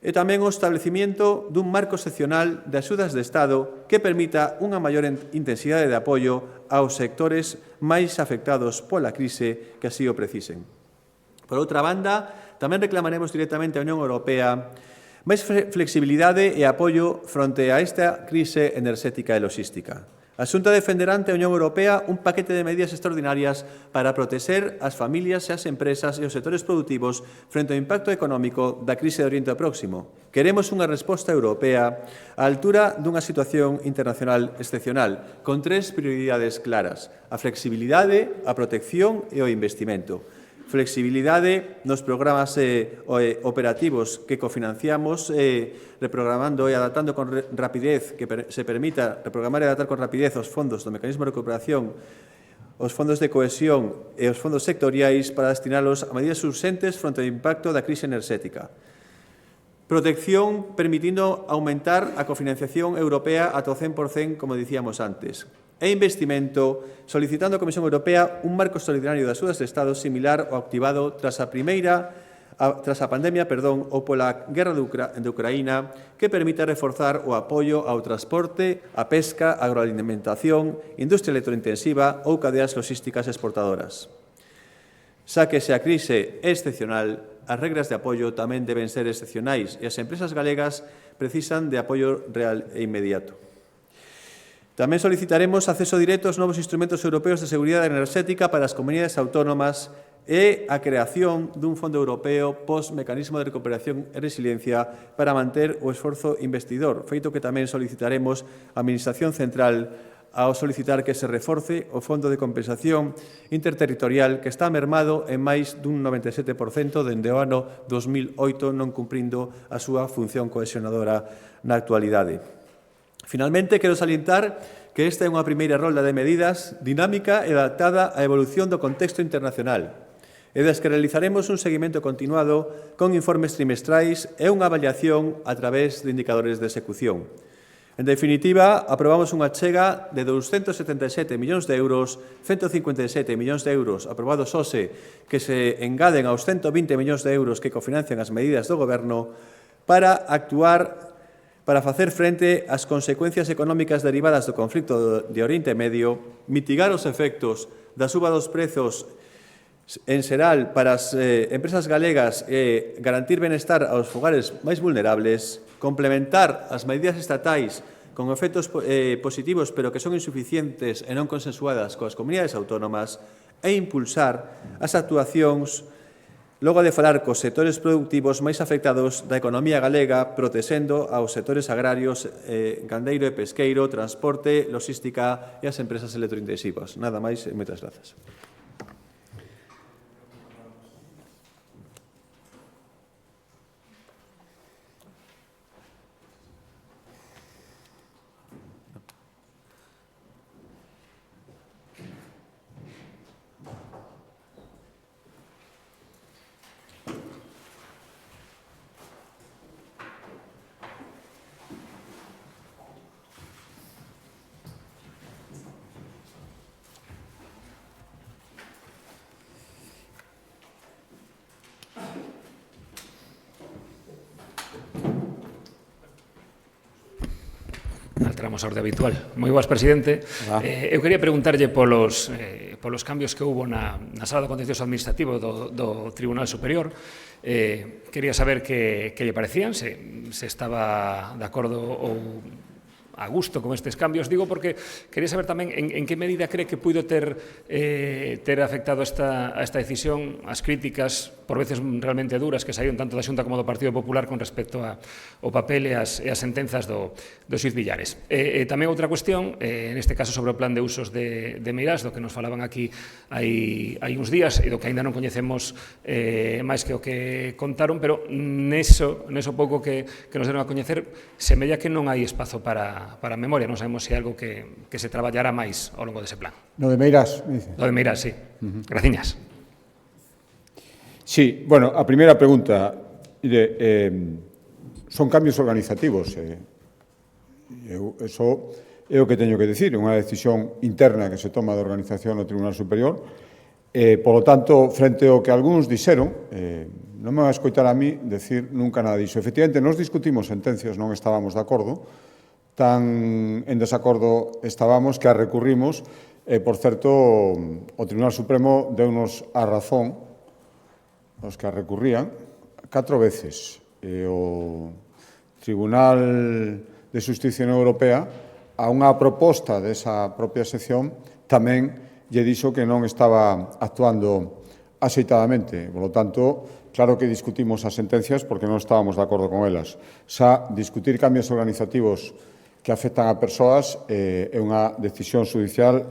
E tamén o establecimiento dun marco excepcional de axudas de Estado que permita unha maior intensidade de apoio aos sectores máis afectados pola crise que así o precisen. Por outra banda, tamén reclamaremos directamente á Unión Europea máis flexibilidade e apoio fronte a esta crise enerxética e logística. A Xunta defenderá ante a Unión Europea un paquete de medidas extraordinarias para protexer as familias e as empresas e os sectores produtivos frente ao impacto económico da crise de Oriente Próximo. Queremos unha resposta europea á altura dunha situación internacional excepcional, con 3 prioridades claras: a flexibilidade, a protección e o investimento. Flexibilidade nos programas operativos que cofinanciamos, reprogramando e adaptando con rapidez, que se permita reprogramar e adaptar con rapidez os fondos do mecanismo de recuperación, os fondos de cohesión e os fondos sectoriais para destinalos a medidas urxentes fronte ao impacto da crise enerxética. Protección, permitindo aumentar a cofinanciación europea ata o 100%, como dicíamos antes. E investimento, solicitando a Comisión Europea un marco extraordinario de axudas de Estado similar ao activado tras a pandemia ou pola guerra de Ucraína, que permita reforzar o apoio ao transporte, a pesca, a agroalimentación, industria electrointensiva ou cadeas logísticas exportadoras. Xa que se a crise é excepcional, as regras de apoio tamén deben ser excepcionais e as empresas galegas precisan de apoio real e inmediato. Tamén solicitaremos acceso directo aos novos instrumentos europeos de seguridade enerxética para as comunidades autónomas e a creación dun fondo europeo post-mecanismo de recuperación e resiliencia para manter o esforzo investidor, feito que tamén solicitaremos a Administración Central ao solicitar que se reforce o Fondo de Compensación Interterritorial que está mermado en máis dun 97% dende o ano 2008 non cumprindo a súa función cohesionadora na actualidade. Finalmente, quero salientar que esta é unha primeira rolda de medidas dinámica e adaptada á evolución do contexto internacional e das que realizaremos un seguimento continuado con informes trimestrais e unha avaliación a través de indicadores de execución. En definitiva, aprobamos unha chega de 277 millóns de euros, 157 millóns de euros aprobados hoxe que se engaden aos 120 millóns de euros que cofinancian as medidas do Goberno para actuar para facer frente ás consecuencias económicas derivadas do conflito de Oriente Medio, mitigar os efectos da suba dos prezos en xeral para as empresas galegas e garantir benestar aos fogares máis vulnerables, complementar as medidas estatais con efectos positivos pero que son insuficientes e non consensuadas coas comunidades autónomas e impulsar as actuacións logo de falar cos sectores productivos máis afectados da economía galega, protexendo aos sectores agrarios, gandeiro e pesqueiro, transporte, logística e as empresas electrointensivas. Nada máis e moitas grazas. Alteramos a orde habitual. Moi boas, presidente. Eu quería preguntarlle polos cambios que houve na Sala de Contencioso Administrativo do Tribunal Superior. Quería saber que lle parecían, se estaba de acordo ou a gusto con estes cambios. Digo porque quería saber tamén en que medida cree que puido ter afectado a esta decisión as críticas, por veces realmente duras, que saíron tanto da Xunta como do Partido Popular con respecto ao papel e as sentenzas do xuiz Villares. Tamén outra cuestión, neste caso sobre o plan de usos de Meirás, do que nos falaban aquí hai uns días e do que aínda non coñecemos máis que o que contaron, pero neso pouco que nos deron a coñecer, semella que non hai espazo para a memoria. Non sabemos se é algo que se traballará máis ao longo dese plan. No de Meirás, dice. No de Meirás, sí. Graciñas. Sí, bueno, a primeira pregunta, son cambios organizativos. Eso é o que teño que dicir, unha decisión interna que se toma de organización no Tribunal Superior. Por lo tanto, frente ao que algúns dixeron, non me vai a escoitar a mí decir nunca nada disso. Efectivamente, nos discutimos sentencias, non estábamos de acordo, tan en desacordo estábamos que a recurrimos. Por certo, o Tribunal Supremo deu-nos a razón os que a recurrían 4 veces. O Tribunal de Xusticia Europea, a unha proposta desa propia sección, tamén lle dixo que non estaba actuando axeitadamente. Por lo tanto, claro que discutimos as sentencias porque non estábamos de acordo con elas. Xa discutir cambios organizativos que afectan a persoas é unha decisión judicial,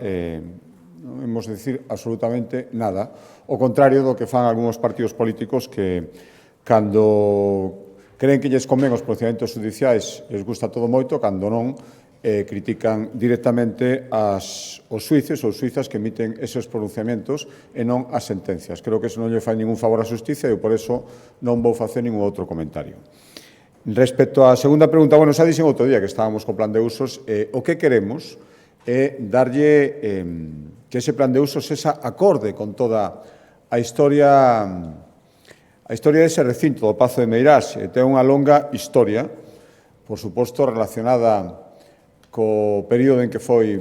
non imos decir absolutamente nada. O contrario do que fan algúns partidos políticos que, cando creen que lles convén os procedimentos judiciais, les gusta todo moito, cando non, critican directamente os xuíces ou xuizas que emiten esos pronunciamentos e non as sentencias. Creo que eso non lle fai ningún favor á xustiza e por eso non vou facer ningún outro comentario. Respecto á segunda pregunta, bueno, xa dixen outro día que estábamos co plan de usos, o que queremos é darlle que ese plan de usos esa acorde con toda a historia dese recinto do Pazo de Meirás. Ten unha longa historia, por suposto, relacionada co período en que foi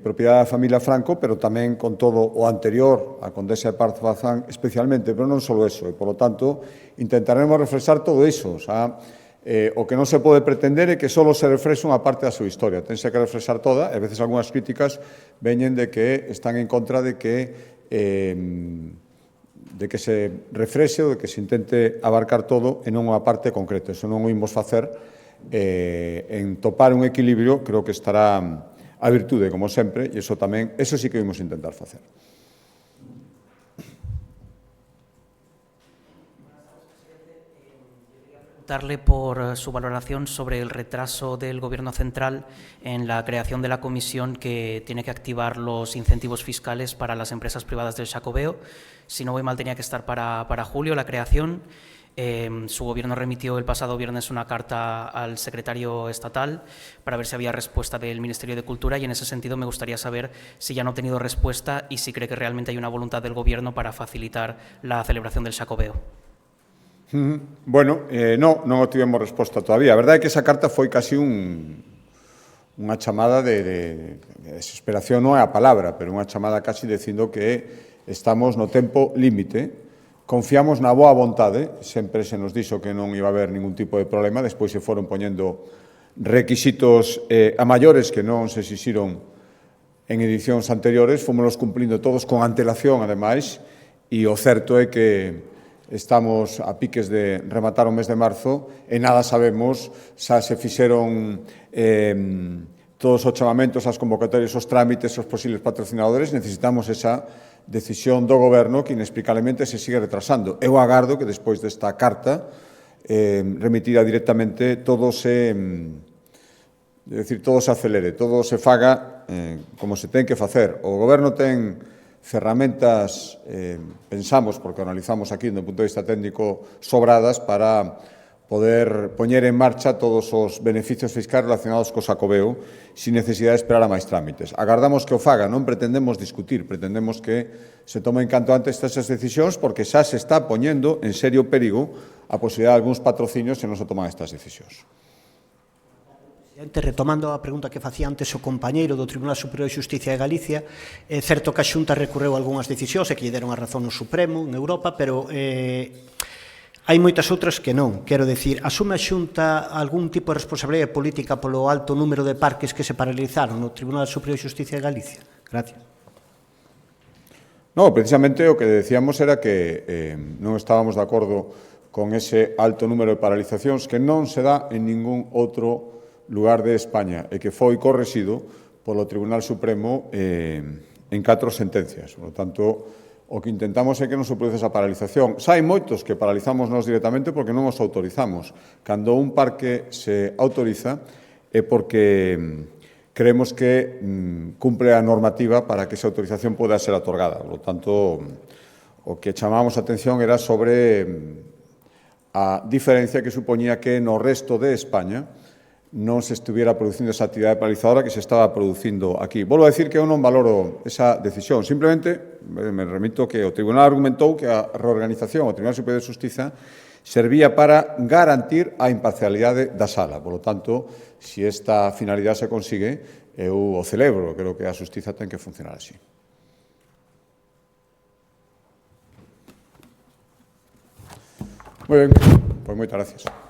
propiedade da familia Franco, pero tamén con todo o anterior, a Condesa de Parzo Bazán especialmente, pero non só eso. E, por lo tanto, intentaremos refrescar todo iso. O que non se pode pretender é que só se refrexe unha parte da súa historia. Tense que refrexar toda, e a veces algunhas críticas veñen de que están en contra de que de que se refrexe ou de que se intente abarcar todo e non unha parte concreta. Iso non o imos facer. En topar un equilibrio creo que estará a virtude, como sempre, e iso sí que imos intentar facer. Preguntarle por su valoración sobre el retraso del Gobierno central en la creación de la comisión que tiene que activar los incentivos fiscales para las empresas privadas del Xacobeo. Si no voy mal, tenía que estar para julio la creación. Su gobierno remitió el pasado viernes una carta al secretario estatal para ver si había respuesta del Ministerio de Cultura, y en ese sentido me gustaría saber si ya no ha obtenido respuesta y si cree que realmente hay una voluntad del Gobierno para facilitar la celebración del Xacobeo. Bueno, non obtivemos resposta todavía. A verdade é que esa carta foi casi unha chamada de desesperación, non é a palabra, pero unha chamada casi dicindo que estamos no tempo límite. Confiamos na boa vontade, sempre se nos dixo que non iba a haber ningún tipo de problema, despois se foron poñendo requisitos a maiores que non se exixiron en edicións anteriores, fomos cumplindo todos con antelación, ademais, e o certo é que estamos a piques de rematar o mes de marzo e nada sabemos xa se fixeron todos os chamamentos, as convocatorias, os trámites, os posibles patrocinadores. Necesitamos esa decisión do Goberno que inexplicablemente se sigue retrasando. Eu agardo que despois desta carta remitida directamente todo se acelere, todo se faga como se ten que facer. O Goberno ten ferramentas, pensamos, porque analizamos aquí do punto de vista técnico, sobradas para poder poñer en marcha todos os beneficios fiscais relacionados co Xacobeo sin necesidade de esperar a máis trámites. Agardamos que o faga, non pretendemos discutir, pretendemos que se tomen canto antes estas decisións, porque xa se está poñendo en serio perigo a posibilidade de algúns patrocinios se non se toman estas decisións. Retomando a pregunta que facía antes o compañeiro do Tribunal Superior de Xusticia de Galicia, é certo que a Xunta recurreu algunhas decisións e que lle deron a razón no Supremo, en Europa, pero hai moitas outras que non. Quero dicir, asume a Xunta algún tipo de responsabilidade política polo alto número de parques que se paralizaron no Tribunal Superior de Xusticia de Galicia? Gracias. No, precisamente o que decíamos era que non estábamos de acordo con ese alto número de paralizacións que non se dá en ningún outro lugar de España e que foi correxido polo Tribunal Supremo en 4 sentencias. Por lo tanto, o que intentamos é que non se produce esa paralización. Xa hai moitos que paralizamos nós directamente porque non os autorizamos. Cando un parque se autoriza é porque creemos que cumpre a normativa para que esa autorización poda ser otorgada. Por lo tanto, o que chamamos a atención era sobre a diferencia que supoñía que no resto de España non se estuviera producindo esa actividade paralizadora que se estaba producindo aquí. Volvo a decir que eu non valoro esa decisión. Simplemente me remito que o Tribunal argumentou que a reorganización do Tribunal Superior de Xustiza servía para garantir a imparcialidade da sala. Por lo tanto, se esta finalidade se consigue, eu o celebro. Creo que a xustiza ten que funcionar así. Moi ben, pois moitas gracias.